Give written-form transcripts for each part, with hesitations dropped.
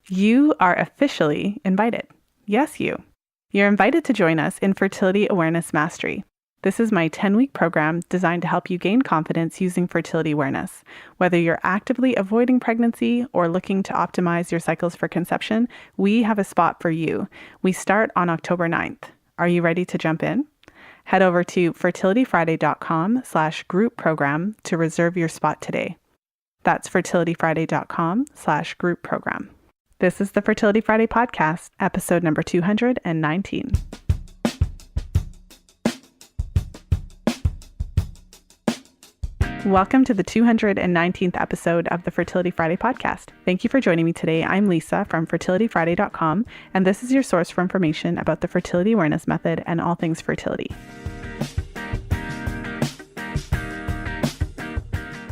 You are officially invited. Yes, you. You're invited to join us in Fertility Awareness Mastery. This is my 10-week program designed to help you gain confidence using fertility awareness. Whether you're actively avoiding pregnancy or looking to optimize your cycles for conception, we have a spot for you. We start on October 9th. Are you ready to jump in? Head over to fertilityfriday.com/group program to reserve your spot today. That's fertilityfriday.com/group program. This is the Fertility Friday podcast, episode number 219. Welcome to the 219th episode of the Fertility Friday podcast. Thank you for joining me today. I'm Lisa from fertilityfriday.com, and this is your source for information about the fertility awareness method and all things fertility.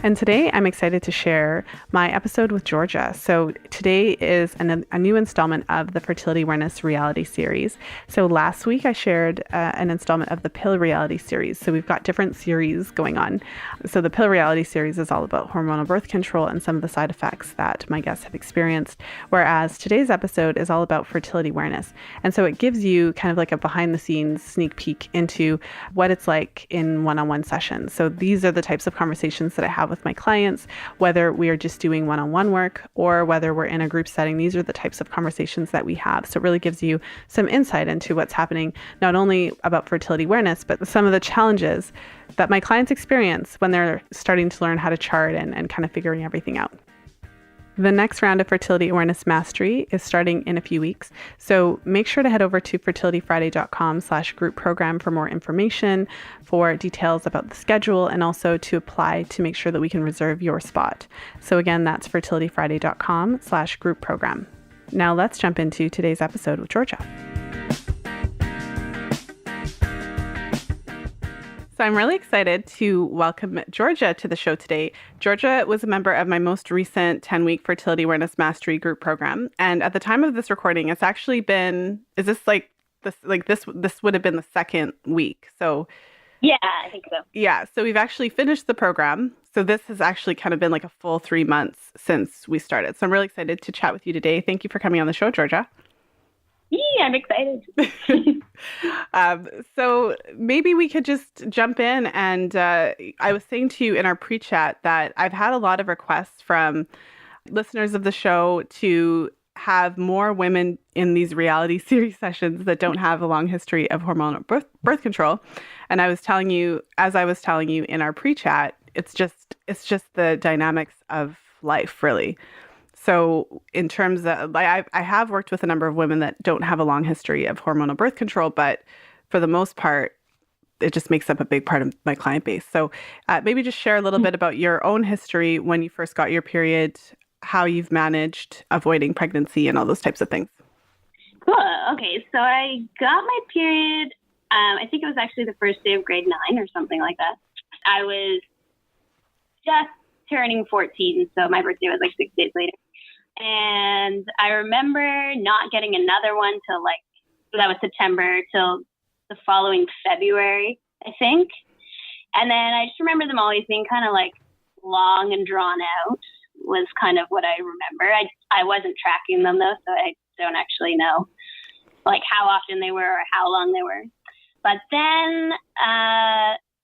And today I'm excited to share my episode with Georgia. So today is a new installment of the Fertility Awareness reality series. So last week I shared an installment of the Pill reality series. So we've got different series going on. So the Pill reality series is all about hormonal birth control and some of the side effects that my guests have experienced. Whereas today's episode is all about fertility awareness. And so it gives you kind of like a behind the scenes sneak peek into what it's like in one-on-one sessions. So these are the types of conversations that I have with my clients, whether we are just doing one-on-one work or whether we're in a group setting. These are the types of conversations that we have. So it really gives you some insight into what's happening, not only about fertility awareness, but some of the challenges that my clients experience when they're starting to learn how to chart and kind of figuring everything out. The next round of Fertility Awareness Mastery is starting in a few weeks. So make sure to head over to fertilityfriday.com/group program for more information, for details about the schedule, and also to apply to make sure that we can reserve your spot. So again, that's fertilityfriday.com/group program. Now let's jump into today's episode with Georgia. So I'm really excited to welcome Georgia to the show today. Georgia was a member of my most recent 10-week Fertility Awareness Mastery group program. And at the time of this recording, it's actually been, this would have been the second week. So yeah, I think so. Yeah. So we've actually finished the program. So this has actually kind of been like a full 3 months since we started. So I'm really excited to chat with you today. Thank you for coming on the show, Georgia. Yeah, I'm excited. So maybe we could just jump in. And I was saying to you in our pre-chat that I've had a lot of requests from listeners of the show to have more women in these reality series sessions that don't have a long history of hormonal birth control. And I was telling you in our pre-chat, it's just the dynamics of life, really. So in terms of, I have worked with a number of women that don't have a long history of hormonal birth control, but for the most part, it just makes up a big part of my client base. So maybe just share a little bit about your own history when you first got your period, how you've managed avoiding pregnancy and all those types of things. Cool. Okay. So I got my period, I think it was actually the first day of grade 9 or something like that. I was just turning 14. So my birthday was like 6 days later. And I remember not getting another one till that was September till the following February, I think. And then I just remember them always being kind of like long and drawn out was kind of what I remember. I wasn't tracking them though, so I don't actually know like how often they were or how long they were. But then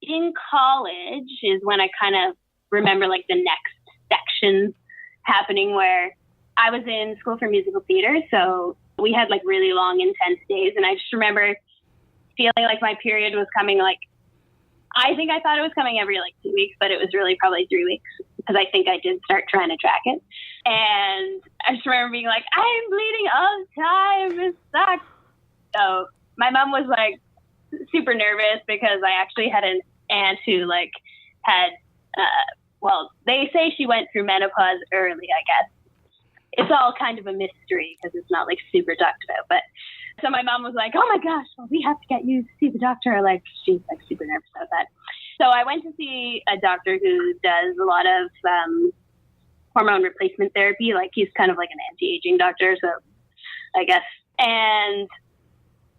in college is when I kind of remember like the next section happening where I was in school for musical theater, so we had like really long, intense days. And I just remember feeling like my period was coming I think I thought it was coming every 2 weeks, but it was really probably 3 weeks because I think I did start trying to track it. And I just remember being like, I'm bleeding all the time. This sucks. So my mom was like super nervous because I actually had an aunt who had, they say she went through menopause early, I guess. It's all kind of a mystery because it's not super talked about. But so my mom was like, oh my gosh, well, we have to get you to see the doctor. She's super nervous about that. So I went to see a doctor who does a lot of hormone replacement therapy. He's kind of like an anti-aging doctor. So I guess, and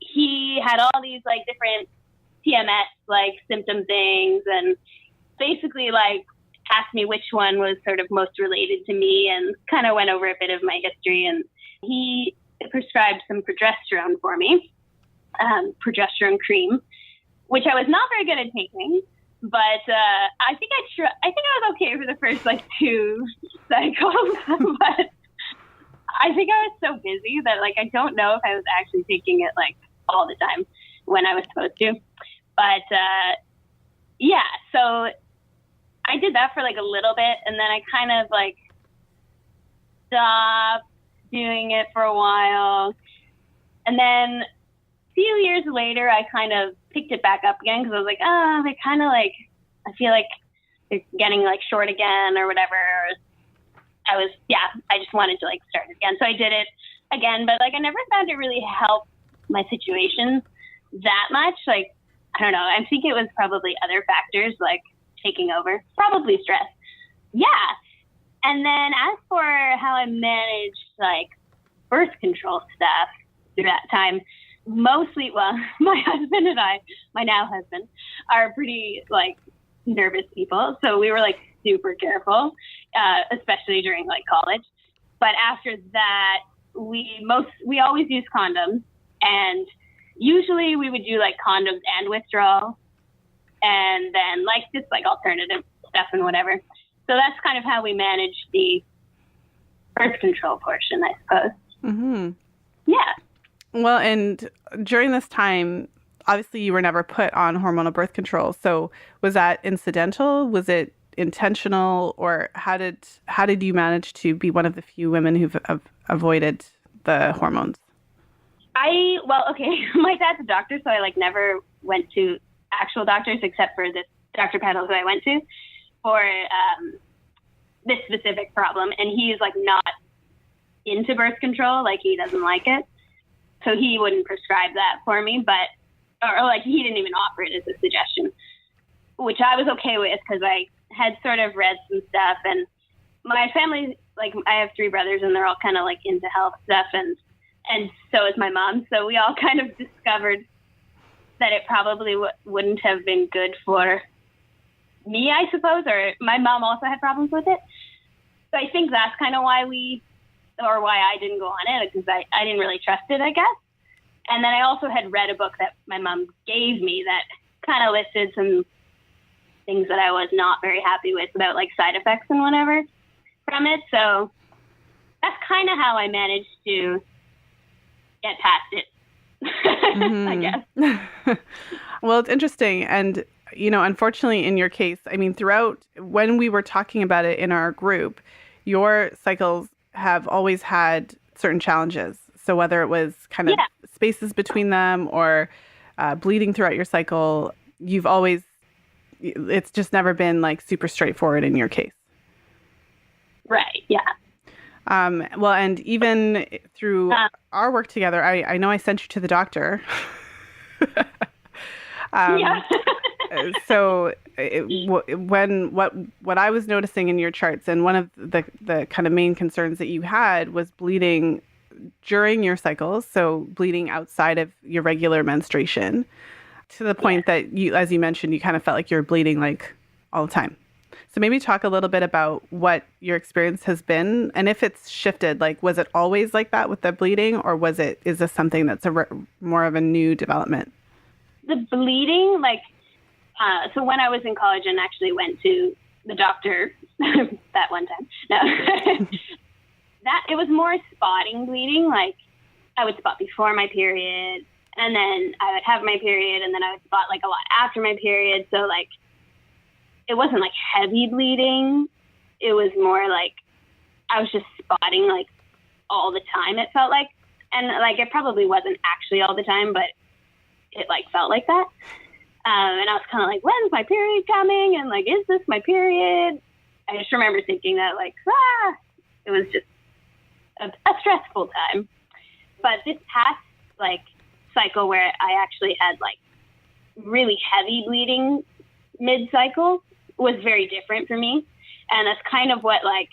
he had all these different PMS symptom things and basically asked me which one was sort of most related to me and kind of went over a bit of my history. And He prescribed some progesterone for me, progesterone cream, which I was not very good at taking. But I think I was okay for the first 2 cycles. But I think I was so busy that I don't know if I was actually taking it all the time when I was supposed to. But yeah, so I did that for a little bit, and then I kind of stopped doing it for a while. And then a few years later, I kind of picked it back up again because I was like, oh, they kind of I feel like they're getting short again or whatever. I just wanted to start it again. So I did it again, but I never found it really helped my situation that much. I don't know. I think it was probably other factors taking over, probably stress. Yeah. And then as for how I managed birth control stuff through that time, mostly, well, my husband and I, my now husband, are pretty nervous people. So we were super careful, especially during college. But after that, we always use condoms, and usually we would do condoms and withdrawal, and then just alternative stuff and whatever. So that's kind of how we managed the birth control portion, I suppose. Mm-hmm. Yeah. Well, and during this time, obviously you were never put on hormonal birth control. So was that incidental? Was it intentional? Or how did you manage to be one of the few women who've avoided the hormones? Okay, my dad's a doctor, so I never went to actual doctors except for this Dr. Petal who I went to for this specific problem. And he's not into birth control, he doesn't like it. So he wouldn't prescribe that for me, or he didn't even offer it as a suggestion, which I was okay with because I had sort of read some stuff, and my family, I have 3 brothers, and they're all kind of into health stuff, and so is my mom. So we all kind of discovered that it probably wouldn't have been good for me, I suppose, or my mom also had problems with it. So I think that's kind of why I didn't go on it, because I didn't really trust it, I guess. And then I also had read a book that my mom gave me that kind of listed some things that I was not very happy with about side effects and whatever from it. So that's kind of how I managed to get past it, mm-hmm. I guess. Well, it's interesting. And, unfortunately in your case, throughout when we were talking about it in our group, your cycles have always had certain challenges. So whether it was kind of spaces between them or bleeding throughout your cycle, it's just never been super straightforward in your case. Right. Yeah. Well, and even through our work together, I know I sent you to the doctor. So what I was noticing in your charts, and one of the kind of main concerns that you had was bleeding during your cycles, so bleeding outside of your regular menstruation, to the point that you, as you mentioned, you kind of felt like you were bleeding all the time. So maybe talk a little bit about what your experience has been, and if it's shifted. Was it always like that with the bleeding, or is this something that's more of a new development? The bleeding, so when I was in college and actually went to the doctor that one time, no, that it was more spotting bleeding. I would spot before my period, and then I would have my period, and then I would spot a lot after my period. So it wasn't heavy bleeding. It was more I was just spotting all the time, it felt like. And it probably wasn't actually all the time, but it felt like that. And I was kind of when's my period coming? And is this my period? I just remember thinking that it was just a stressful time. But this past cycle where I actually had really heavy bleeding mid-cycle was very different for me. And that's kind of what I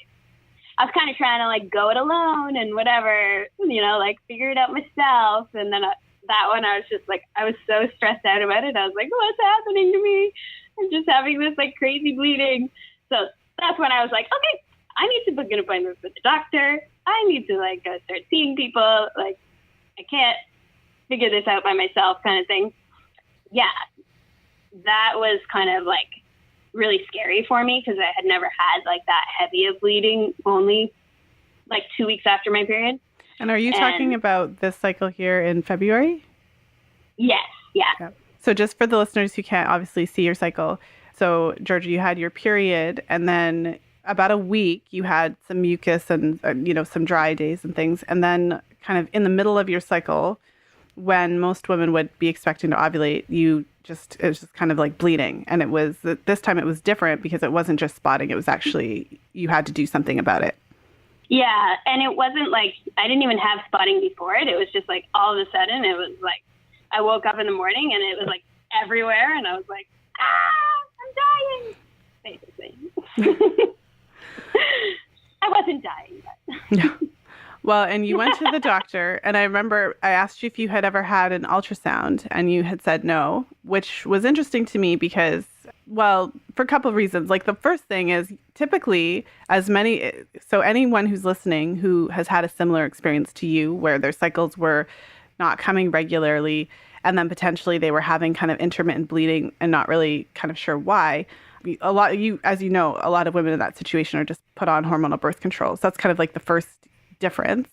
was kind of trying to go it alone and whatever, figure it out myself. And then that one, I was just I was so stressed out about it. I was what's happening to me? I'm just having this crazy bleeding. So that's when I was okay, I need to book an appointment with the doctor. I need to like go start seeing people. Like, I can't figure this out by myself kind of thing. Yeah, that was kind of like really scary for me because I had never had like that heavy of bleeding, only like 2 weeks after my period. And are you talking about this cycle here in February? Yes. Yeah. So just for the listeners who can't obviously see your cycle, so Georgia, you had your period, and then about a week you had some mucus and some dry days and things, and then kind of in the middle of your cycle, when most women would be expecting to ovulate, it was just kind of like bleeding, and this time it was different because it wasn't just spotting; it was actually you had to do something about it. Yeah, and it wasn't like I didn't even have spotting before it. It was just like all of a sudden it was like I woke up in the morning and it was like everywhere, and I was like, I'm dying, basically. I wasn't dying, but. Yeah. Well, and you went to the doctor, and I remember I asked you if you had ever had an ultrasound, and you had said no, which was interesting to me because, well, for a couple of reasons. Like the first thing is typically anyone who's listening who has had a similar experience to you where their cycles were not coming regularly, and then potentially they were having kind of intermittent bleeding and not really kind of sure why. A lot of women in that situation are just put on hormonal birth control. So that's kind of like the first difference.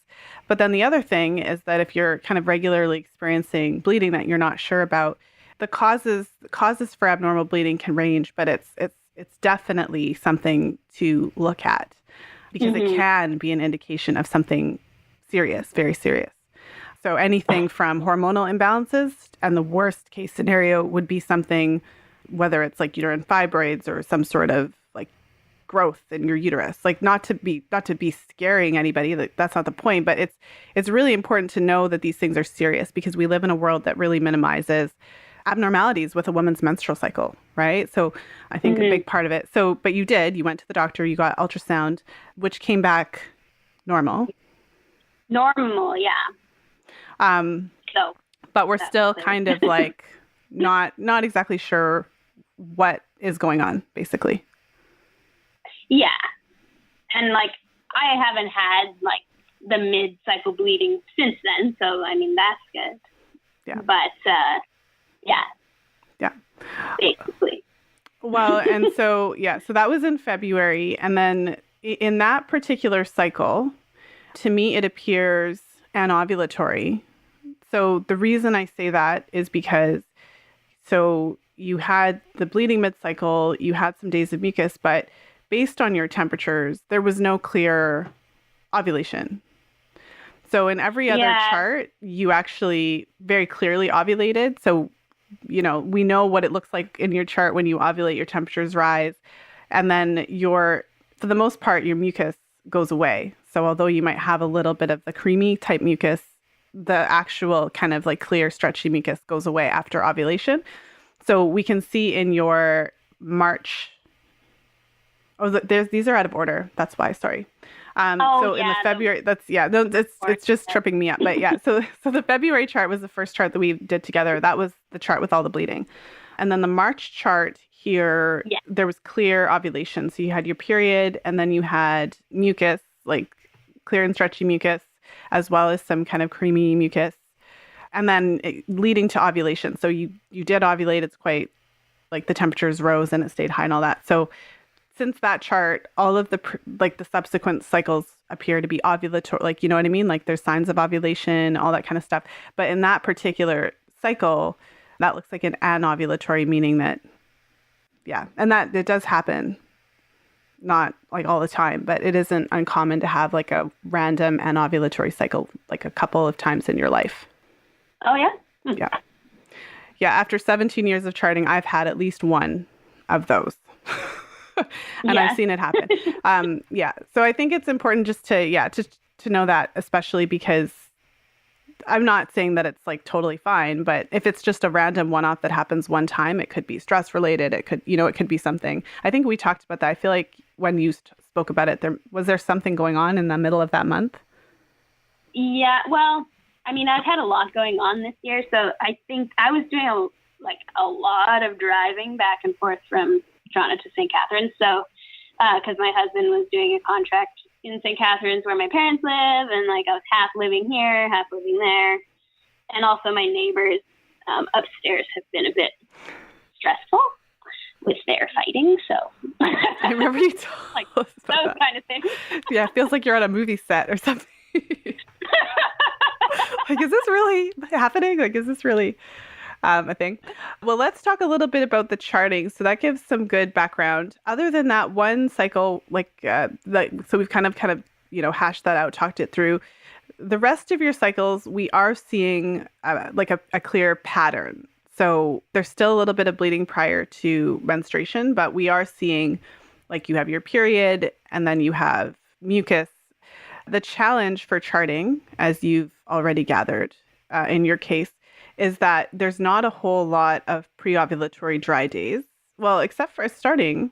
But then the other thing is that if you're kind of regularly experiencing bleeding that you're not sure about, the causes for abnormal bleeding can range, but it's definitely something to look at because it can be an indication of something serious, very serious. So anything from hormonal imbalances, and the worst case scenario would be something, whether it's like uterine fibroids or some sort of like growth in your uterus. Like not to be scaring anybody, that's not the point, but it's really important to know that these things are serious because we live in a world that really minimizes abnormalities with a woman's menstrual cycle, right? So I think a big part of it. So, but you went to the doctor, you got ultrasound, which came back normal. Normal, yeah. But we're still kind of like not exactly sure what is going on, basically. Yeah. And like, I haven't had like the mid-cycle bleeding since then. So, I mean, that's good. Yeah. But, yeah. Yeah. Basically. Well, and so that was in February. And then in that particular cycle, to me, it appears anovulatory. So the reason I say that is because, so you had the bleeding mid-cycle, you had some days of mucus, but based on your temperatures, there was no clear ovulation. So in every other chart, you actually very clearly ovulated. So, we know what it looks like in your chart when you ovulate, your temperatures rise. And then for the most part, your mucus goes away. So although you might have a little bit of the creamy type mucus, the actual kind of like clear, stretchy mucus goes away after ovulation. So we can see in your March. These are out of order. That's why. Sorry. In the February, it's just tripping me up. But yeah, so the February chart was the first chart that we did together. That was the chart with all the bleeding, and then the March chart here, there was clear ovulation. So you had your period, and then you had mucus, like clear and stretchy mucus, as well as some kind of creamy mucus, and then leading to ovulation. So you did ovulate. It's quite like the temperatures rose and it stayed high and all that. So since that chart, all of the subsequent cycles appear to be ovulatory, like, you know what I mean? Like there's signs of ovulation, all that kind of stuff. But in that particular cycle, that looks like an anovulatory, meaning that, and that it does happen, not like all the time, but it isn't uncommon to have like a random anovulatory cycle, like a couple of times in your life. Oh, yeah? Yeah. Yeah. After 17 years of charting, I've had at least one of those. And I've seen it happen. So I think it's important just to know that, especially because I'm not saying that it's like totally fine, but if it's just a random one-off that happens one time, it could be stress related. It could, it could be something. I think we talked about that. I feel like when you spoke about it, was there something going on in the middle of that month? Yeah, well, I mean, I've had a lot going on this year, so I think I was doing a lot of driving back and forth from Toronto to St. Catharines. So, because my husband was doing a contract in St. Catharines where my parents live, and like I was half living here, half living there. And also my neighbors upstairs have been a bit stressful with their fighting. So I remember you told like us about those that. kind of things. Yeah, it feels like you're on a movie set or something. Like, is this really happening? Like, is this really a thing? Well, let's talk a little bit about the charting. So that gives some good background. Other than that one cycle, so we've kind of, hashed that out, talked it through. The rest of your cycles, we are seeing a clear pattern. So there's still a little bit of bleeding prior to menstruation, but we are seeing like you have your period and then you have mucus. The challenge for charting, as you've already gathered in your case, is that there's not a whole lot of pre-ovulatory dry days. Well, except for starting,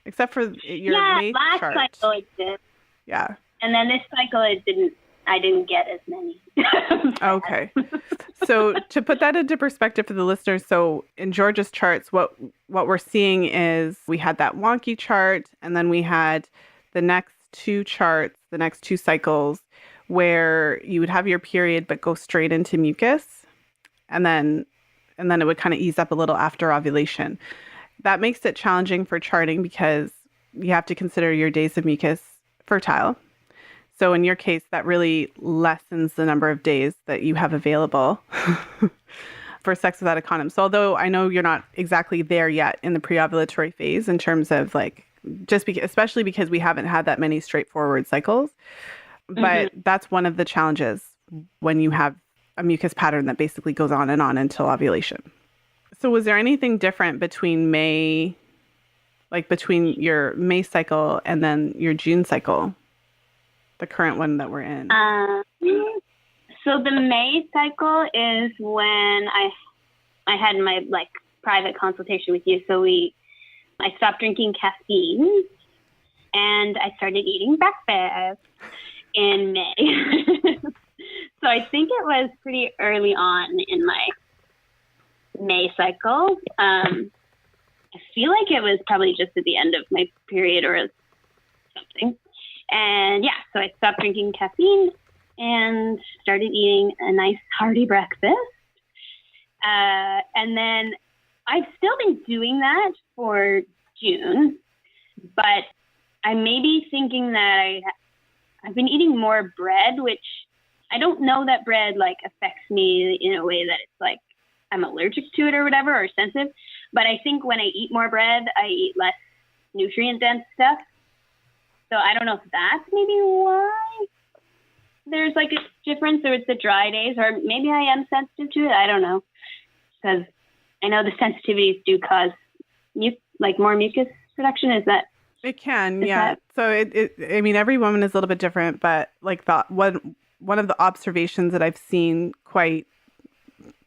except for your May last chart. cycle it did. Yeah. And then this cycle I didn't get as many. Okay. So to put that into perspective for the listeners, so in Georgia's charts, what we're seeing is we had that wonky chart, and then we had the next two charts, the next two cycles, where you would have your period but go straight into mucus, and then it would kind of ease up a little after ovulation. That makes it challenging for charting because you have to consider your days of mucus fertile. So in your case, that really lessens the number of days that you have available for sex without a condom. So although I know you're not exactly there yet in the pre-ovulatory phase in terms of like, especially because we haven't had that many straightforward cycles, but that's one of the challenges when you have a mucus pattern that basically goes on and on until ovulation. So was there anything different between between your May cycle and then your June cycle? The current one that we're in. So the May cycle is when I had my like private consultation with you. So I stopped drinking caffeine and I started eating breakfast in May. So I think it was pretty early on in my May cycle. I feel like it was probably just at the end of my period or something. And so I stopped drinking caffeine and started eating a nice hearty breakfast. And then I've still been doing that for June, but I may be thinking that I've been eating more bread, which I don't know that bread like affects me in a way that it's like I'm allergic to it or whatever or sensitive. But I think when I eat more bread, I eat less nutrient dense stuff. So I don't know if that's maybe why there's like a difference, or it's the dry days, or maybe I am sensitive to it. I don't know, because I know the sensitivities do cause more mucus production. Is that? It can, yeah. So I mean, every woman is a little bit different, but like one of the observations that I've seen quite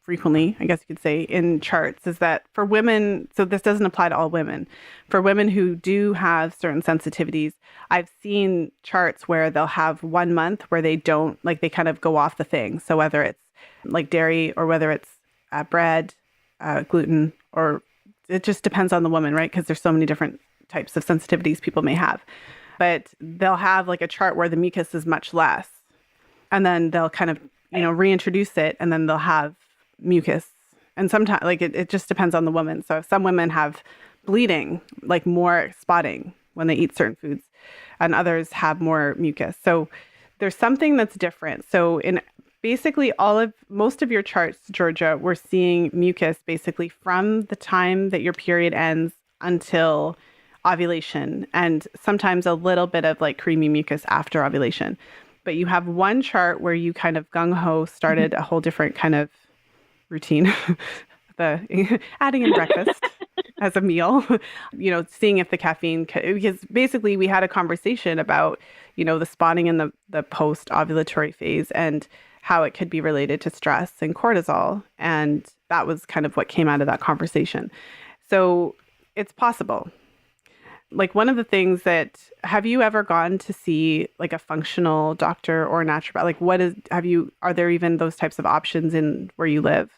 frequently, I guess you could say, in charts is that for women, so this doesn't apply to all women, for women who do have certain sensitivities, I've seen charts where they'll have 1 month where they don't, like they kind of go off the thing. So whether it's like dairy or whether it's bread, gluten, or it just depends on the woman, right? Because there's so many different types of sensitivities people may have. But they'll have like a chart where the mucus is much less. And then they'll kind of, reintroduce it, and then they'll have mucus. And sometimes like it just depends on the woman. So some women have bleeding, like more spotting when they eat certain foods, and others have more mucus. So there's something that's different. So in basically most of your charts, Georgia, we're seeing mucus basically from the time that your period ends until ovulation, and sometimes a little bit of like creamy mucus after ovulation. But you have one chart where you kind of gung-ho started a whole different kind of routine, adding in breakfast as a meal, seeing if the caffeine, because basically we had a conversation about, the spotting in the post-ovulatory phase and how it could be related to stress and cortisol. And that was kind of what came out of that conversation. So it's possible. Like one of the things have you ever gone to see like a functional doctor or naturopath? Like are there even those types of options in where you live?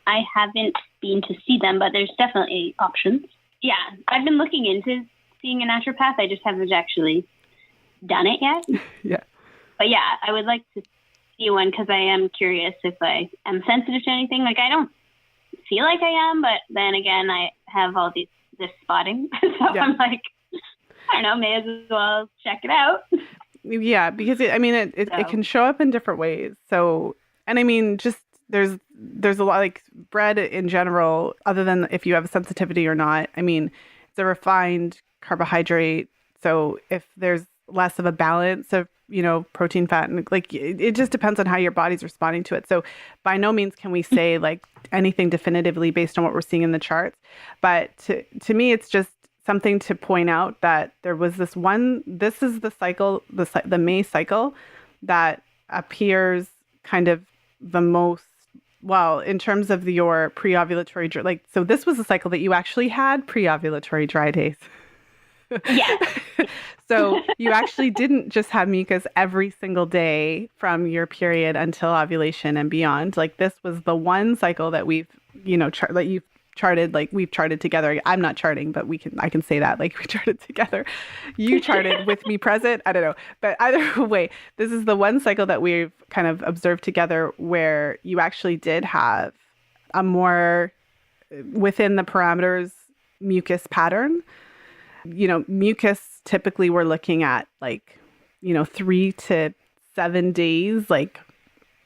I haven't been to see them, but there's definitely options. Yeah, I've been looking into seeing a naturopath. I just haven't actually done it yet. Yeah. But yeah, I would like to see one because I am curious if I am sensitive to anything. Like, I don't feel like I am, but then again, I have all this spotting. So Yeah. I'm like, I don't know, may as well check it out. Yeah, because it can show up in different ways. So, and I mean, just there's a lot, like bread in general, other than if you have a sensitivity or not. I mean, it's a refined carbohydrate. So if there's less of a balance of, protein, fat, and like it just depends on how your body's responding to it. So by no means can we say like anything definitively based on what we're seeing in the charts. But to me, it's just something to point out that there was this is the cycle, the May cycle that appears kind of the most, well, in terms of your pre-ovulatory, like, so this was a cycle that you actually had pre-ovulatory dry days. Yeah. So you actually didn't just have mucus every single day from your period until ovulation and beyond. Like, this was the one cycle that we've, that you've charted, like we've charted together. I'm not charting, but I can say that, like, we charted together. You charted with me present. I don't know. But either way, this is the one cycle that we've kind of observed together where you actually did have a more within the parameters mucus pattern. Mucus typically we're looking at like, 3 to 7 days, like,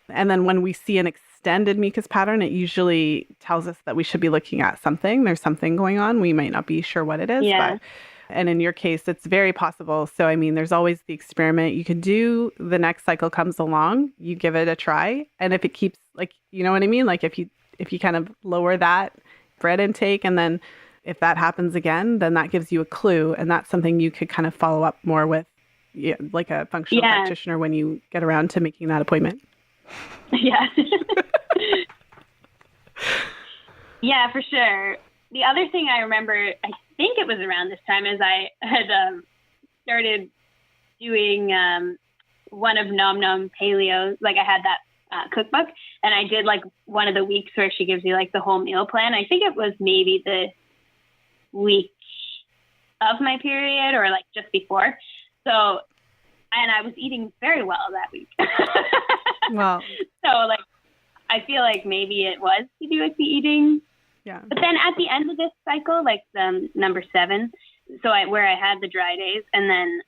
and then when we see an extended mucus pattern, it usually tells us that we should be looking at something. There's something going on. We might not be sure what it is. Yeah. And in your case, it's very possible. So, I mean, there's always the experiment you could do. The next cycle comes along, you give it a try. And if it keeps, like, you know what I mean? Like if you kind of lower that bread intake, and then if that happens again, then that gives you a clue. And that's something you could kind of follow up more with, like a functional practitioner when you get around to making that appointment. Yeah. Yeah, for sure. The other thing I remember, I think it was around this time, is I had started doing one of Nom Nom Paleo's, like I had that cookbook, and I did like one of the weeks where she gives you like the whole meal plan. I think it was maybe the week of my period or like just before. So, and I was eating very well that week. Wow. So like, I feel like maybe it was to do with the eating. Yeah. But then at the end of this cycle, like the number 7, so where I had the dry days, and then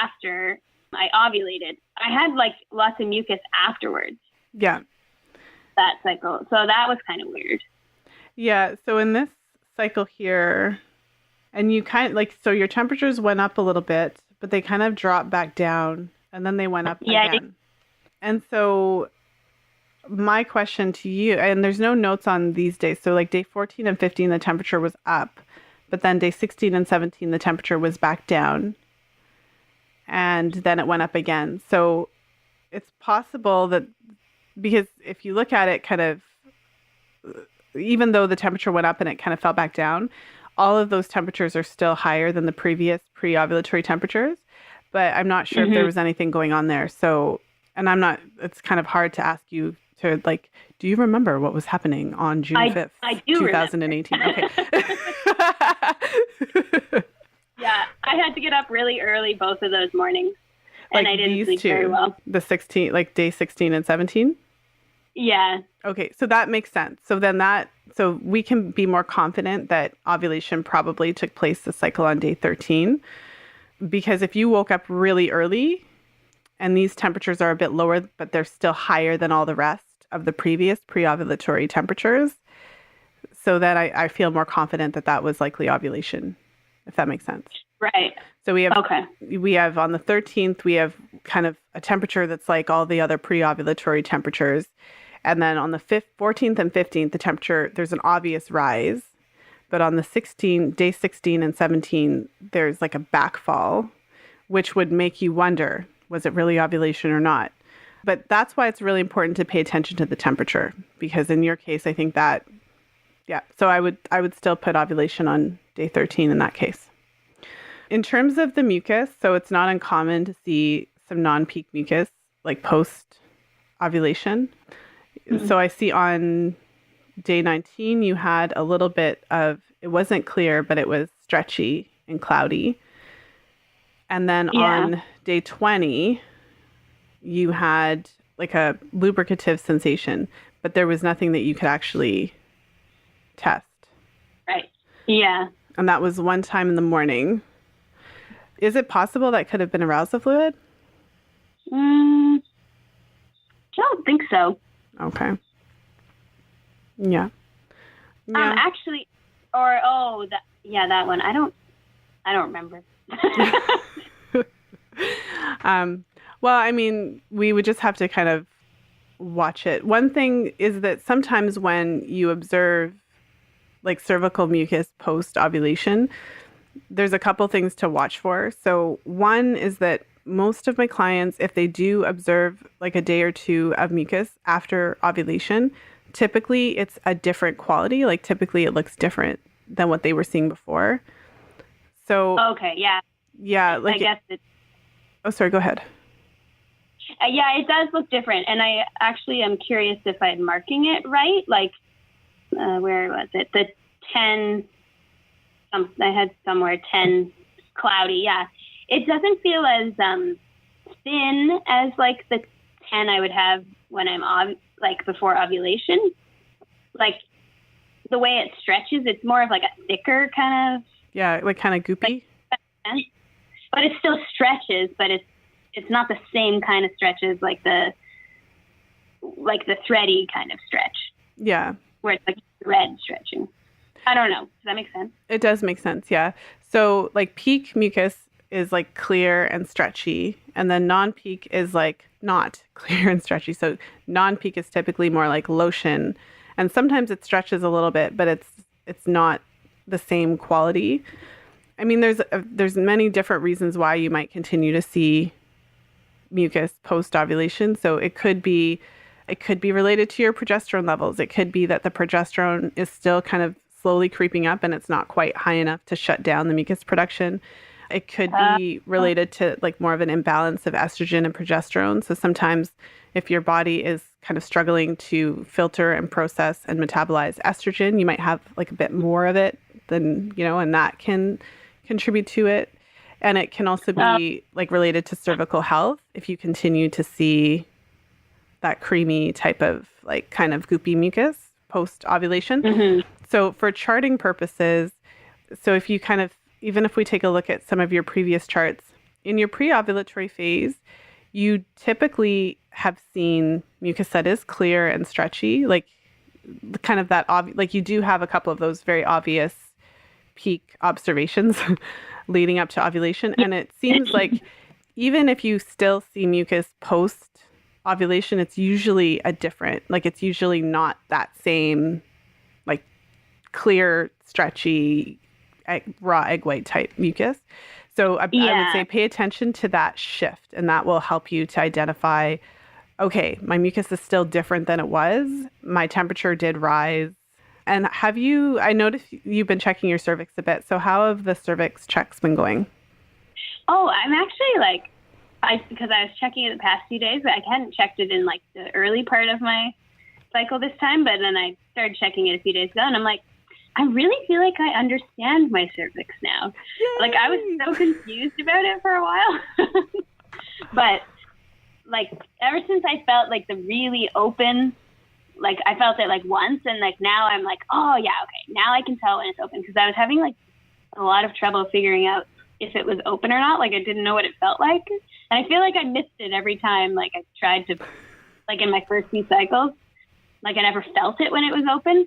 after I ovulated, I had like lots of mucus afterwards. Yeah. That cycle. So that was kind of weird. Yeah. So in this cycle here, and you kind of like, so your temperatures went up a little bit, but they kind of dropped back down, and then they went up again. And so my question to you, and there's no notes on these days. So like day 14 and 15, the temperature was up, but then day 16 and 17, the temperature was back down, and then it went up again. So it's possible that, because if you look at it kind of, even though the temperature went up and it kind of fell back down, all of those temperatures are still higher than the previous pre-ovulatory temperatures, but I'm not sure if there was anything going on there. So, and it's kind of hard to ask you to like, do you remember what was happening on June 5th, I do 2018? Remember. Okay. Yeah, I had to get up really early both of those mornings, and Like I didn't these sleep two, very well. the 16, like day 16 and 17? Yeah. Okay, so that makes sense. So we can be more confident that ovulation probably took place the cycle on day 13, because if you woke up really early and these temperatures are a bit lower, but they're still higher than all the rest of the previous pre-ovulatory temperatures, so that I feel more confident that that was likely ovulation, if that makes sense. Right. So we have on the 13th, we have kind of a temperature that's like all the other pre-ovulatory temperatures. And then on the 14th and 15th, the temperature, there's an obvious rise. But on the day 16 and 17, there's like a backfall, which would make you wonder, was it really ovulation or not? But that's why it's really important to pay attention to the temperature, because in your case, I think that, yeah. So I would still put ovulation on day 13 in that case. In terms of the mucus, so it's not uncommon to see some non-peak mucus, like post-ovulation. Mm-hmm. So I see on day 19, you had a little bit of, it wasn't clear, but it was stretchy and cloudy. And then on day 20, you had like a lubricative sensation, but there was nothing that you could actually test. Right. Yeah. And that was one time in the morning. Is it possible that could have been arousal fluid? I don't think so. Okay. Yeah. Actually, that one. I don't remember. Well, I mean, we would just have to kind of watch it. One thing is that sometimes when you observe like cervical mucus post ovulation, there's a couple things to watch for. So one is that most of my clients, if they do observe like a day or two of mucus after ovulation, typically it's a different quality. Like typically it looks different than what they were seeing before. So okay, yeah. Yeah, like I guess it's... Oh, sorry, go ahead. Yeah, it does look different. And I actually am curious if I'm marking it right. Like, where was it? The 10, I had somewhere 10 cloudy. Yeah. It doesn't feel as thin as like the 10 I would have when I'm before ovulation. Like the way it stretches, it's more of like a thicker kind of. Yeah, like kind of goopy. But it still stretches, but it's not the same kind of stretches like the thready kind of stretch. Yeah. Where it's like thread stretching. I don't know. Does that make sense? It does make sense, yeah. So like peak mucus is like clear and stretchy, and then non-peak is like not clear and stretchy. So non-peak is typically more like lotion, and sometimes it stretches a little bit, but it's not the same quality. I mean, there's many different reasons why you might continue to see mucus post-ovulation. So it could be related to your progesterone levels. It could be that the progesterone is still kind of slowly creeping up and it's not quite high enough to shut down the mucus production. It could be related to like more of an imbalance of estrogen and progesterone. So sometimes if your body is kind of struggling to filter and process and metabolize estrogen, you might have like a bit more of it than, and that can contribute to it. And it can also be like related to cervical health if you continue to see that creamy type of like kind of goopy mucus post ovulation. Mm-hmm. So for charting purposes, so if you kind of, even if we take a look at some of your previous charts, in your pre-ovulatory phase, you typically have seen mucus that is clear and stretchy, like kind of that, like you do have a couple of those very obvious peak observations leading up to ovulation. And it seems like even if you still see mucus post ovulation, it's usually it's usually not that same like clear, stretchy, raw egg white type mucus. So I would say pay attention to that shift, and that will help you to identify, okay, my mucus is still different than it was. My temperature did rise. And I noticed you've been checking your cervix a bit. So how have the cervix checks been going? Oh, I'm actually because I was checking it the past few days, but I hadn't checked it in like the early part of my cycle this time. But then I started checking it a few days ago, and I'm like, I really feel like I understand my cervix now. Yay! Like I was so confused about it for a while. But like ever since I felt like the really open, like I felt it like once, and like now I'm like, oh yeah, okay, now I can tell when it's open, because I was having like a lot of trouble figuring out if it was open or not. Like I didn't know what it felt like, and I feel like I missed it every time. Like I tried to, like in my first few cycles, like I never felt it when it was open.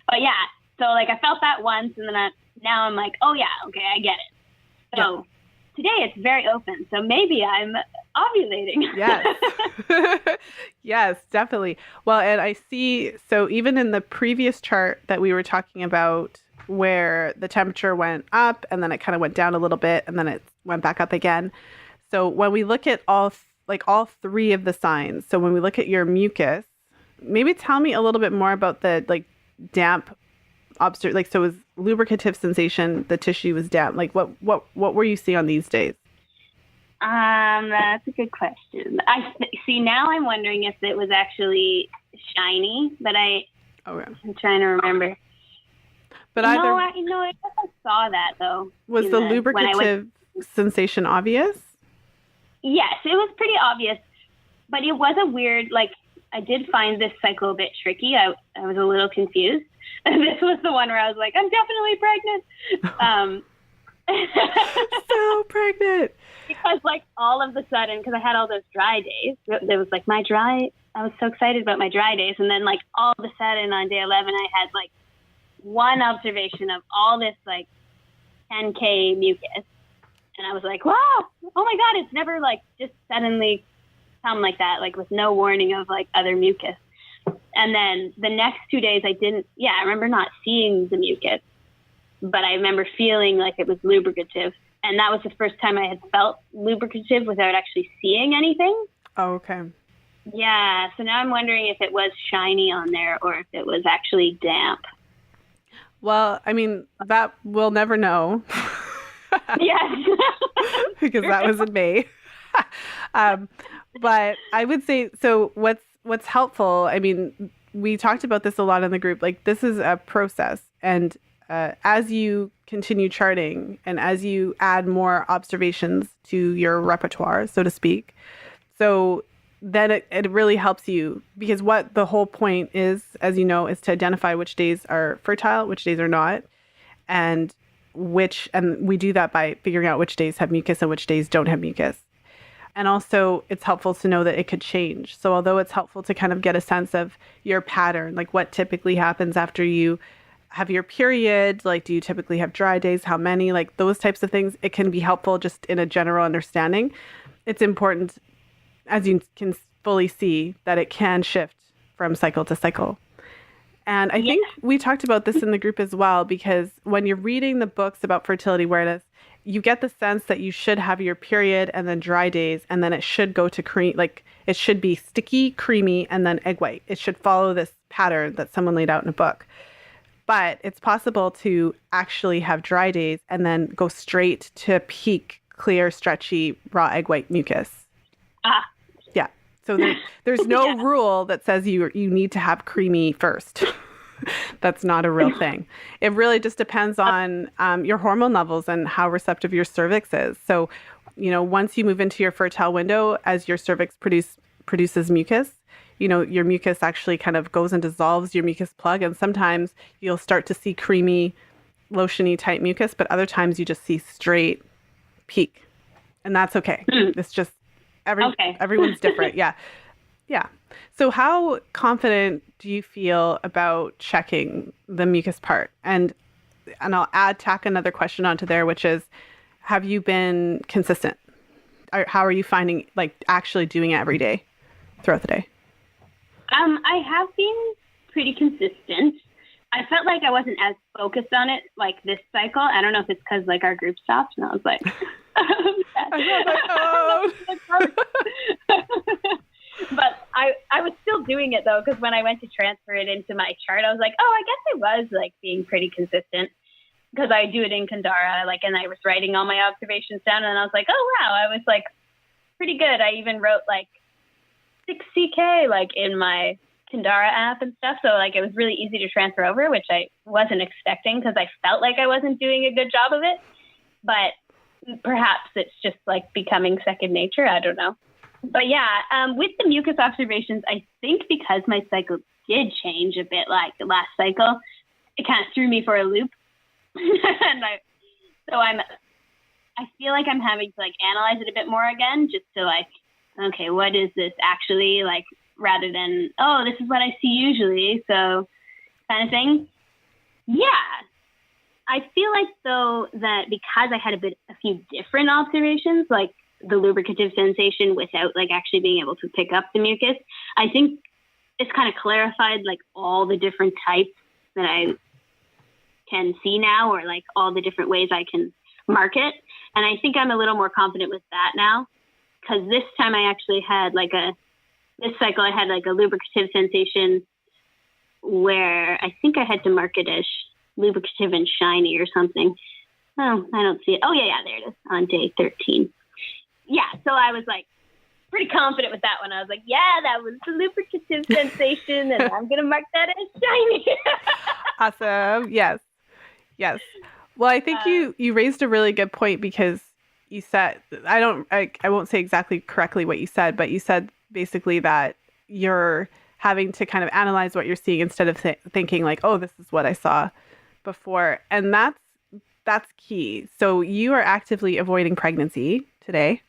But yeah, so like I felt that once, and then now I'm like, oh yeah, okay, I get it. So today it's very open, so maybe I'm ovulating. Yes. Yes, definitely. Well, and I see, so even in the previous chart that we were talking about where the temperature went up and then it kind of went down a little bit and then it went back up again. So when we look at all three of the signs, so when we look at your mucus, maybe tell me a little bit more about the like damp so it was lubricative sensation, the tissue was damp. Like what were you seeing on these days? That's a good question. I see, now I'm wondering if it was actually shiny, but I'm trying to remember. But I guess I saw that though. Was the lubricative sensation obvious? Yes, it was pretty obvious, but it was a weird, like, I did find this cycle a bit tricky. I was a little confused. And this was the one where I was like, I'm definitely pregnant. So pregnant. Because, like, all of a sudden, because I had all those dry days, there was, like, I was so excited about my dry days. And then, like, all of a sudden on day 11, I had, like, one observation of all this, like, 10K mucus. And I was like, wow, oh my God, it's never, like, just suddenly come like that, like, with no warning of, like, other mucus. And then the next 2 days, I remember not seeing the mucus, but I remember feeling like it was lubricative. And that was the first time I had felt lubricative without actually seeing anything. Oh, okay. Yeah. So now I'm wondering if it was shiny on there or if it was actually damp. Well, I mean, that we'll never know. Yes. Because that was in May. But I would say, so what's helpful, I mean, we talked about this a lot in the group, like this is a process. And as you continue charting and as you add more observations to your repertoire, so to speak, so then it really helps you, because what the whole point is, as you know, is to identify which days are fertile, which days are not, and we do that by figuring out which days have mucus and which days don't have mucus. And also it's helpful to know that it could change. So although it's helpful to kind of get a sense of your pattern, like what typically happens after you have your period, like do you typically have dry days, how many, like those types of things, it can be helpful just in a general understanding. It's important, as you can fully see, that it can shift from cycle to cycle. And I think we talked about this in the group as well, because when you're reading the books about fertility awareness, you get the sense that you should have your period and then dry days, and then it should go to cream, like it should be sticky, creamy, and then egg white. It should follow this pattern that someone laid out in a book. But it's possible to actually have dry days and then go straight to peak, clear, stretchy, raw egg white mucus. Yeah. So there's no rule that says you need to have creamy first. That's not a real thing. It really just depends on your hormone levels and how receptive your cervix is. So, once you move into your fertile window, as your cervix produces mucus, your mucus actually kind of goes and dissolves your mucus plug. And sometimes you'll start to see creamy, lotiony type mucus, but other times you just see straight peak. And that's okay. It's just everyone's different. Yeah. Yeah. So how confident do you feel about checking the mucus part? And I'll tack another question onto there, which is, have you been consistent? Or how are you finding, like, actually doing it every day throughout the day? I have been pretty consistent. I felt like I wasn't as focused on it like this cycle. I don't know if it's because like our group stopped and I was like, But I was still doing it though, because when I went to transfer it into my chart, I was like, oh, I guess I was like being pretty consistent, because I do it in Kandara, like, and I was writing all my observations down, and I was like, oh wow, I was like pretty good. I even wrote like 6CK like in my Kandara app and stuff, so like it was really easy to transfer over, which I wasn't expecting because I felt like I wasn't doing a good job of it. But perhaps it's just like becoming second nature. I don't know. But yeah, with the mucus observations, I think because my cycle did change a bit, like the last cycle, it kind of threw me for a loop. And I feel like I'm having to like analyze it a bit more again, just to like, okay, what is this actually like, rather than, oh, this is what I see usually. So kind of thing. Yeah. I feel like though that because I had a few different observations, like the lubricative sensation without like actually being able to pick up the mucus, I think it's kind of clarified like all the different types that I can see now, or like all the different ways I can mark it. And I think I'm a little more confident with that now, because this time I actually had this cycle I had like a lubricative sensation where I think I had to mark it as lubricative and shiny or something. Oh, I don't see it. Oh yeah, there it is on day 13. Yeah, so I was like pretty confident with that one. I was like, yeah, that was the lubricative sensation, and I'm going to mark that as shiny. Awesome. Yes. Well, I think you raised a really good point, because you said, I won't say exactly correctly what you said, but you said basically that you're having to kind of analyze what you're seeing instead of thinking like, oh, this is what I saw before. And that's key. So you are actively avoiding pregnancy today.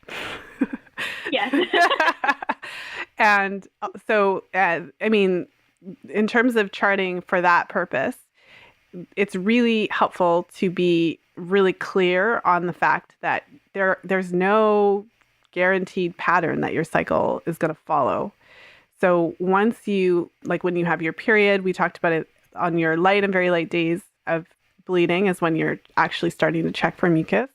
Yes. And so, I mean, in terms of charting for that purpose, it's really helpful to be really clear on the fact that there's no guaranteed pattern that your cycle is going to follow. So once you, like when you have your period, we talked about it on your light and very light days of bleeding is when you're actually starting to check for mucus.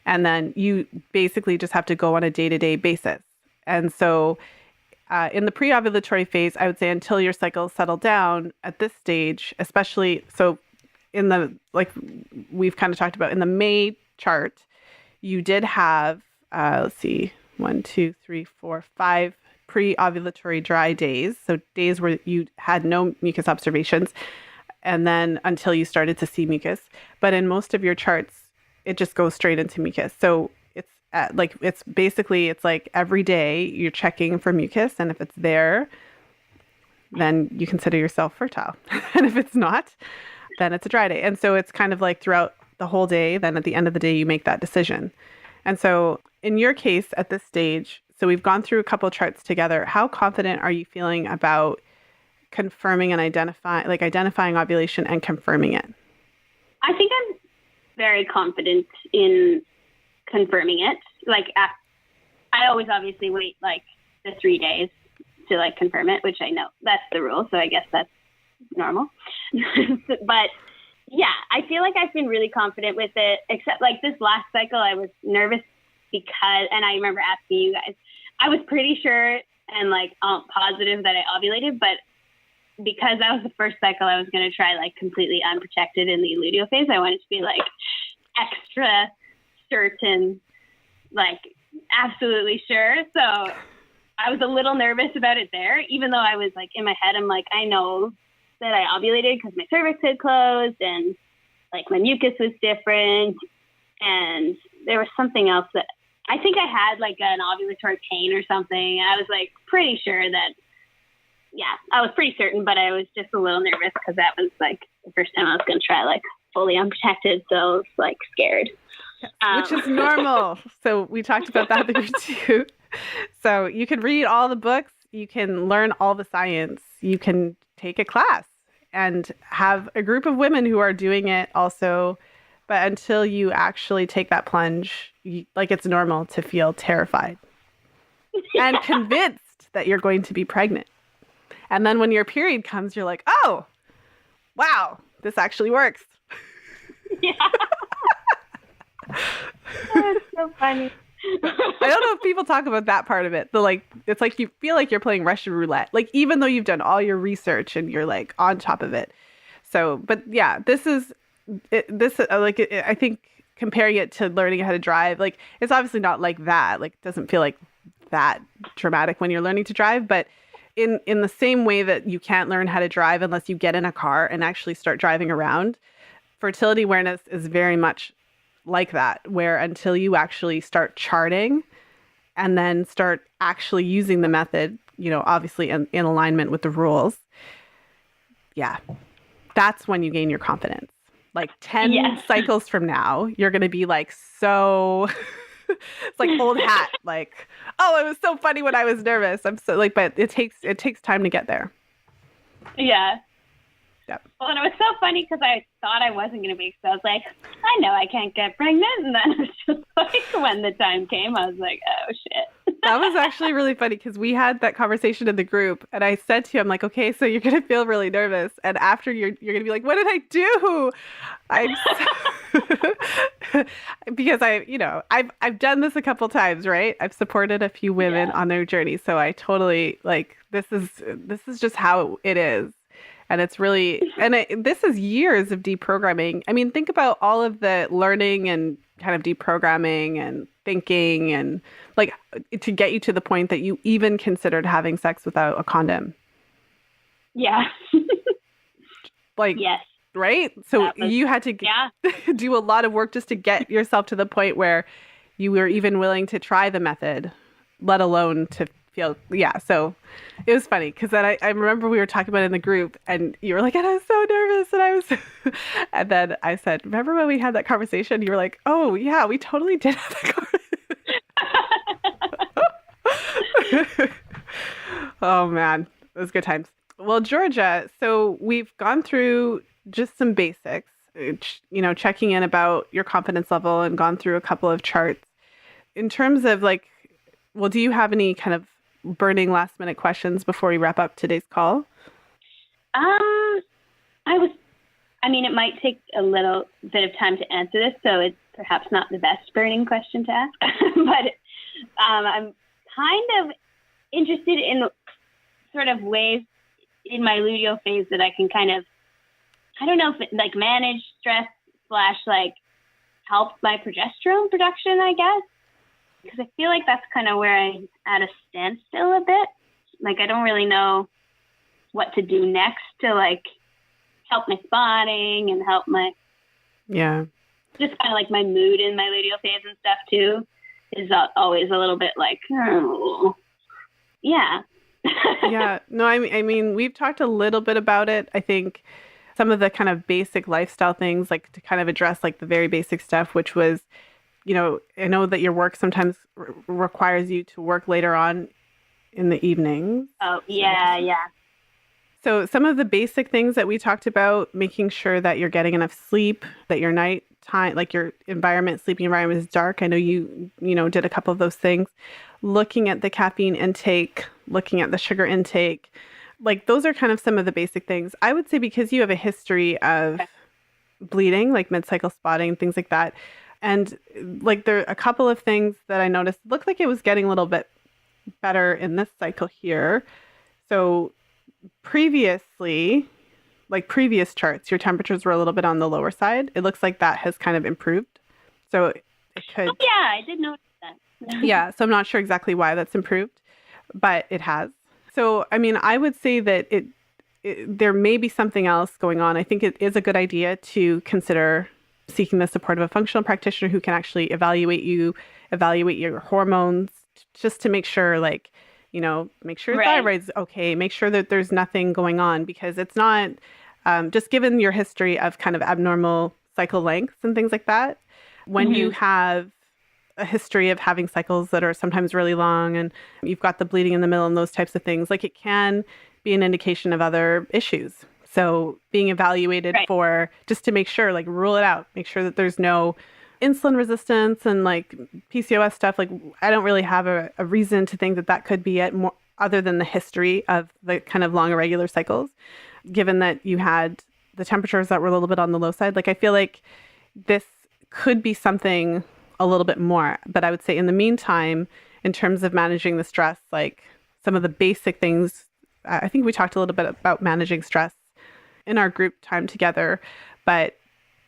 And then you basically just have to go on a day-to-day basis. And so in the pre-ovulatory phase, I would say until your cycle settle down at this stage, especially, so in the, like we've kind of talked about in the May chart, you did have, let's see, 1, 2, 3, 4, 5 pre-ovulatory dry days. So days where you had no mucus observations, and then until you started to see mucus. But in most of your charts, it just goes straight into mucus. So it's it's like every day you're checking for mucus, and if it's there, then you consider yourself fertile. And if it's not, then it's a dry day. And so it's kind of like throughout the whole day, then at the end of the day, you make that decision. And so in your case at this stage, so we've gone through a couple of charts together. How confident are you feeling about confirming and identifying ovulation and confirming it? I think I'm very confident in confirming it. Like, I always obviously wait like the 3 days to like confirm it, which I know that's the rule. So I guess that's normal. But yeah, I feel like I've been really confident with it, except like this last cycle, I was nervous because, and I remember asking you guys, I was pretty sure and like positive that I ovulated, but because that was the first cycle, I was going to try like completely unprotected in the luteal phase. I wanted to be like extra certain, like absolutely sure. So I was a little nervous about it there, even though I was like in my head, I'm like, I know that I ovulated because my cervix had closed and like my mucus was different. And there was something else that I think I had like an ovulatory pain or something. I was like pretty sure that, yeah, I was pretty certain, but I was just a little nervous because that was like the first time I was going to try like fully unprotected. So I was like scared. Which is normal. So we talked about that in the group too. So you can read all the books, you can learn all the science, you can take a class and have a group of women who are doing it also. But until you actually take that plunge, like it's normal to feel terrified and convinced that you're going to be pregnant. And then when your period comes, you're like, oh, wow, this actually works. Yeah. That's so funny. I don't know if people talk about that part of it. It's like you feel like you're playing Russian roulette, like even though you've done all your research and you're like on top of it. So, but yeah, I think comparing it to learning how to drive, like it's obviously not like that. Like it doesn't feel like that dramatic when you're learning to drive, but in the same way that you can't learn how to drive unless you get in a car and actually start driving around, fertility awareness is very much like that, where until you actually start charting and then start actually using the method, obviously in alignment with the rules, yeah, that's when you gain your confidence. Like 10 cycles from now, you're going to be like, so it's like old hat, like, oh, it was so funny when I was nervous. I'm so like, but it takes time to get there. Yeah. Yep. Well, and it was so funny because I thought I wasn't going to be, so I was like, I know I can't get pregnant. And then it was just like, when the time came, I was like, oh, shit. That was actually really funny because we had that conversation in the group and I said to you, I'm like, okay, so you're going to feel really nervous. And after you're going to be like, what did I do? Because I've done this a couple times, right? I've supported a few women on their journey. So I totally like, this is just how it is. And it's really, this is years of deprogramming. I mean, think about all of the learning and kind of deprogramming and thinking and like to get you to the point that you even considered having sex without a condom. Yeah. Like, yes. Right? So you had to do a lot of work just to get yourself to the point where you were even willing to try the method, let alone to feel, yeah. So it was funny because then I remember we were talking about it in the group and you were like, and I was so nervous. And I was, and then I said, remember when we had that conversation? You were like, oh yeah, we totally did have that conversation. Oh man, it was good times. Well, Georgia, so we've gone through just some basics, checking in about your confidence level and gone through a couple of charts. In terms of like, well, do you have any kind of burning last minute questions before we wrap up today's call? It might take a little bit of time to answer this, so it's perhaps not the best burning question to ask, but I'm kind of interested in sort of ways in my luteal phase that I can kind of, I don't know if it, like manage stress / like help my progesterone production, I guess. Because I feel like that's kind of where I'm at a standstill a bit. Like, I don't really know what to do next to, like, help my spotting and help my... Yeah. Just kind of like my mood in my luteal phase and stuff, too, is always a little bit like, oh, yeah. Yeah. No, I mean, we've talked a little bit about it. I think some of the kind of basic lifestyle things, like to kind of address like the very basic stuff, which was, I know that your work sometimes requires you to work later on in the evenings. Oh, yeah, yeah. So some of the basic things that we talked about, making sure that you're getting enough sleep, that your nighttime, like your sleeping environment is dark. I know you did a couple of those things. Looking at the caffeine intake, looking at the sugar intake, like those are kind of some of the basic things. I would say because you have a history of bleeding, like mid-cycle spotting, things like that. And like there are a couple of things that I noticed looked like it was getting a little bit better in this cycle here. So previously, like previous charts, your temperatures were a little bit on the lower side. It looks like that has kind of improved. So it could... Oh, yeah, I did notice that. Yeah, so I'm not sure exactly why that's improved, but it has. So, I mean, I would say that there may be something else going on. I think it is a good idea to consider seeking the support of a functional practitioner who can actually evaluate your hormones, just to make sure, like, make sure your thyroid's okay, make sure that there's nothing going on, because it's not, just given your history of kind of abnormal cycle lengths and things like that, when you have a history of having cycles that are sometimes really long and you've got the bleeding in the middle and those types of things, like it can be an indication of other issues. So being evaluated for, just to make sure, like rule it out, make sure that there's no insulin resistance and like PCOS stuff. Like I don't really have a reason to think that could be it, more other than the history of the kind of long irregular cycles, given that you had the temperatures that were a little bit on the low side. Like I feel like this could be something a little bit more, but I would say in the meantime, in terms of managing the stress, like some of the basic things, I think we talked a little bit about managing stress in our group time together, but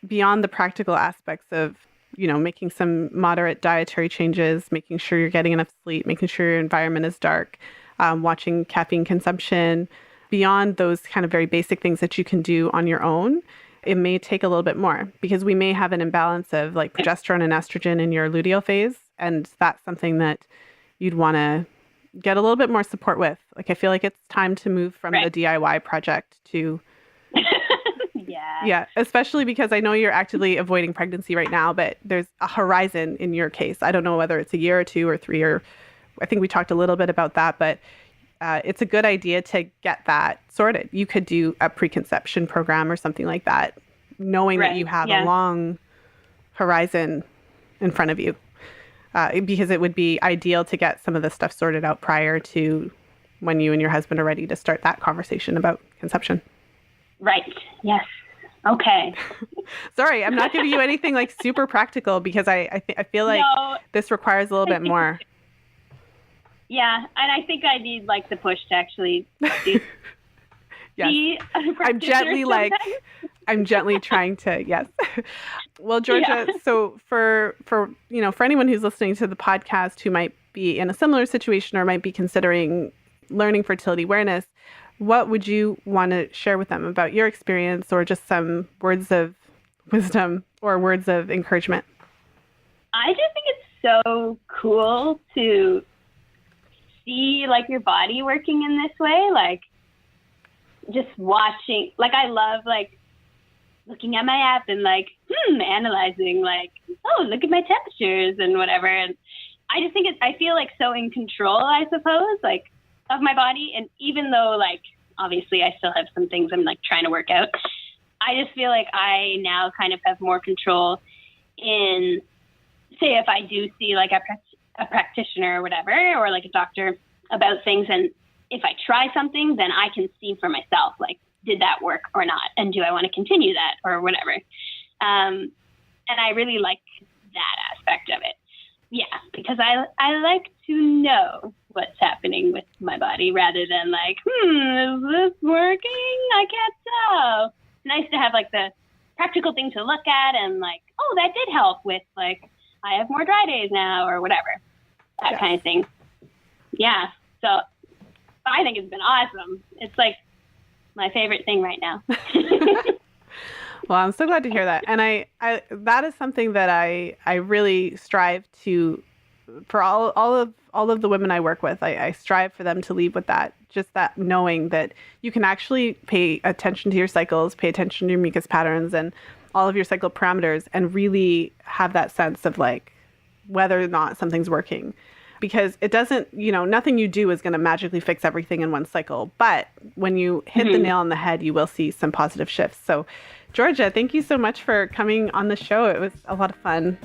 beyond the practical aspects of, making some moderate dietary changes, making sure you're getting enough sleep, making sure your environment is dark, watching caffeine consumption, beyond those kind of very basic things that you can do on your own, it may take a little bit more, because we may have an imbalance of like progesterone and estrogen in your luteal phase. And that's something that you'd want to get a little bit more support with. Like, I feel like it's time to move from the DIY project to... Yeah, especially because I know you're actively avoiding pregnancy right now, but there's a horizon in your case. I don't know whether it's a year or 2 or 3, or I think we talked a little bit about that, but it's a good idea to get that sorted. You could do a preconception program or something like that, knowing that you have a long horizon in front of you, because it would be ideal to get some of this stuff sorted out prior to when you and your husband are ready to start that conversation about conception. Right. Yes. Okay. Sorry, I'm not giving you anything like super practical, because I feel like this requires a little bit more. Yeah, and I think I need like the push to actually do. Yes. I'm gently trying to, yes. Well, Georgia, so for anyone who's listening to the podcast who might be in a similar situation or might be considering learning fertility awareness, what would you want to share with them about your experience, or just some words of wisdom or words of encouragement? I just think it's so cool to see like your body working in this way. Like just watching, like I love like looking at my app and like, analyzing like, oh, look at my temperatures and whatever. And I just think I feel like so in control, I suppose, like of my body. And even though like, obviously I still have some things I'm like trying to work out, I just feel like I now kind of have more control in, say, if I do see like a practitioner or whatever, or like a doctor about things. And if I try something, then I can see for myself, like, did that work or not? And do I want to continue that or whatever? And I really like that aspect of it. Yeah, because I like to know what's happening with my body rather than like, is this working? I can't tell. It's nice to have like the practical thing to look at and like, oh, that did help with like, I have more dry days now or whatever, that kind of thing. Yeah, so I think it's been awesome. It's like my favorite thing right now. Well, I'm so glad to hear that. And I that is something that I really strive to, for all of the women I work with, I strive for them to leave with that, just that knowing that you can actually pay attention to your cycles, pay attention to your mucus patterns and all of your cycle parameters and really have that sense of like whether or not something's working. Because it doesn't, nothing you do is going to magically fix everything in one cycle. But when you hit the nail on the head, you will see some positive shifts. So, Georgia, thank you so much for coming on the show. It was a lot of fun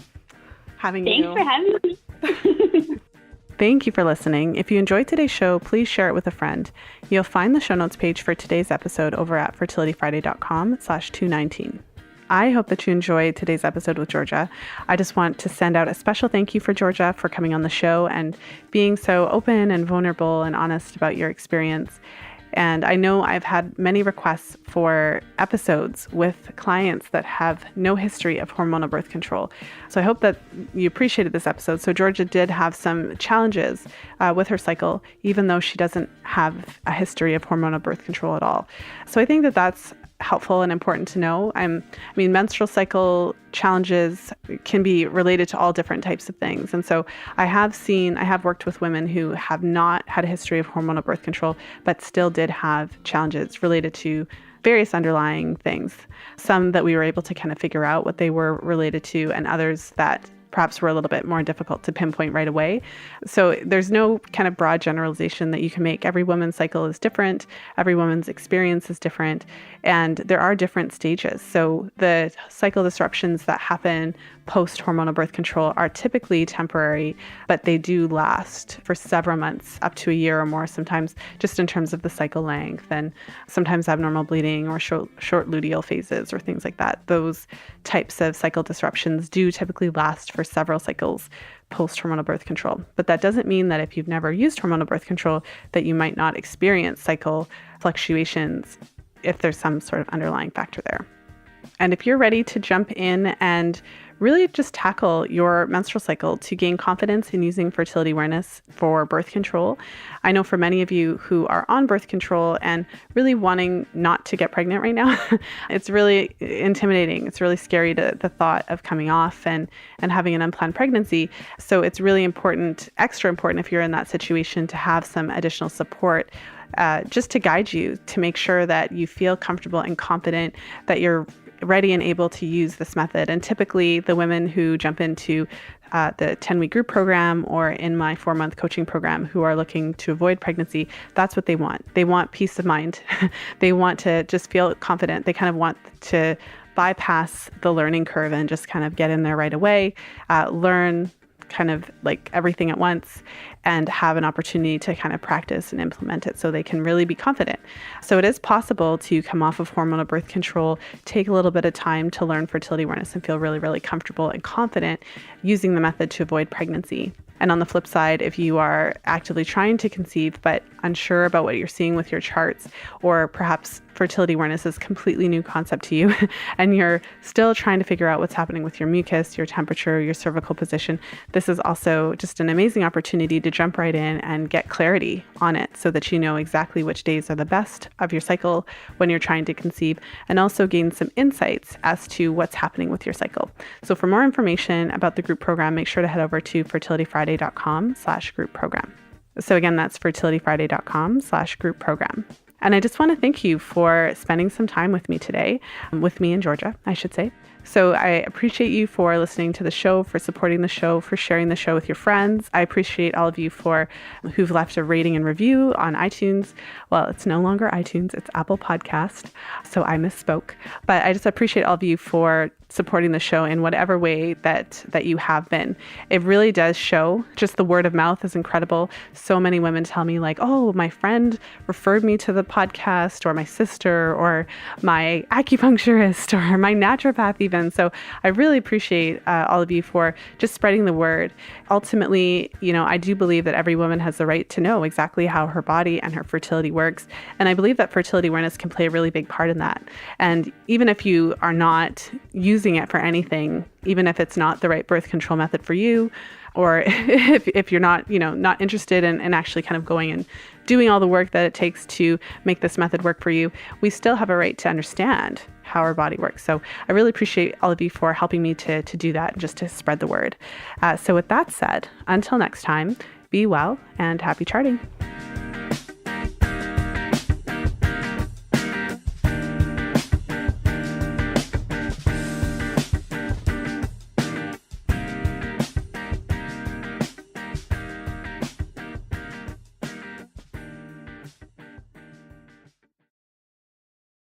having you. Thanks for having me. Thank you for listening. If you enjoyed today's show, please share it with a friend. You'll find the show notes page for today's episode over at fertilityfriday.com/219. I hope that you enjoyed today's episode with Georgia. I just want to send out a special thank you for Georgia for coming on the show and being so open and vulnerable and honest about your experience. And I know I've had many requests for episodes with clients that have no history of hormonal birth control. So I hope that you appreciated this episode. So Georgia did have some challenges with her cycle, even though she doesn't have a history of hormonal birth control at all. So I think that that's helpful and important to know. Menstrual cycle challenges can be related to all different types of things. And so I have worked with women who have not had a history of hormonal birth control, but still did have challenges related to various underlying things. Some that we were able to kind of figure out what they were related to, and others that perhaps were a little bit more difficult to pinpoint right away. So there's no kind of broad generalization that you can make. Every woman's cycle is different. Every woman's experience is different. And there are different stages. So the cycle disruptions that happen post-hormonal birth control are typically temporary, but they do last for several months, up to a year or more, sometimes just in terms of the cycle length, and sometimes abnormal bleeding or short luteal phases or things like that. Those types of cycle disruptions do typically last for several cycles post-hormonal birth control. But that doesn't mean that if you've never used hormonal birth control that you might not experience cycle fluctuations if there's some sort of underlying factor there. And if you're ready to jump in and really just tackle your menstrual cycle to gain confidence in using fertility awareness for birth control, I know for many of you who are on birth control and really wanting not to get pregnant right now, it's really intimidating. It's really scary to the thought of coming off and having an unplanned pregnancy. So it's really important, extra important if you're in that situation, to have some additional support just to guide you to make sure that you feel comfortable and confident that you're ready and able to use this method. And typically the women who jump into the 10-week group program or in my 4-month coaching program who are looking to avoid pregnancy, that's what they want. They want peace of mind. They want to just feel confident. They kind of want to bypass the learning curve and just kind of get in there right away, learn kind of like everything at once, and have an opportunity to kind of practice and implement it so they can really be confident. So it is possible to come off of hormonal birth control, take a little bit of time to learn fertility awareness and feel really, really comfortable and confident using the method to avoid pregnancy. And on the flip side, if you are actively trying to conceive but unsure about what you're seeing with your charts, or perhaps fertility awareness is a completely new concept to you and you're still trying to figure out what's happening with your mucus, your temperature, your cervical position, this is also just an amazing opportunity to jump right in and get clarity on it so that you know exactly which days are the best of your cycle when you're trying to conceive, and also gain some insights as to what's happening with your cycle. So for more information about the group program, make sure to head over to fertilityfriday.com/group program. So again, that's fertilityfriday.com/group program. And I just want to thank you for spending some time with me today, with me in Georgia, I should say. So I appreciate you for listening to the show, for supporting the show, for sharing the show with your friends. I appreciate all of you who've left a rating and review on iTunes. Well, it's no longer iTunes, it's Apple Podcast. So I misspoke. But I just appreciate all of you for supporting the show in whatever way that you have been. It really does show. Just the word of mouth is incredible. So many women tell me like, oh, my friend referred me to the podcast, or my sister, or my acupuncturist, or my naturopath even. So I really appreciate all of you for just spreading the word. Ultimately, I do believe that every woman has the right to know exactly how her body and her fertility works. And I believe that fertility awareness can play a really big part in that. And even if you are not using it for anything, even if it's not the right birth control method for you, or if you're not, not interested in actually kind of going and doing all the work that it takes to make this method work for you, we still have a right to understand how our body works. So I really appreciate all of you for helping me to do that and just to spread the word. So with that said, until next time, be well and happy charting.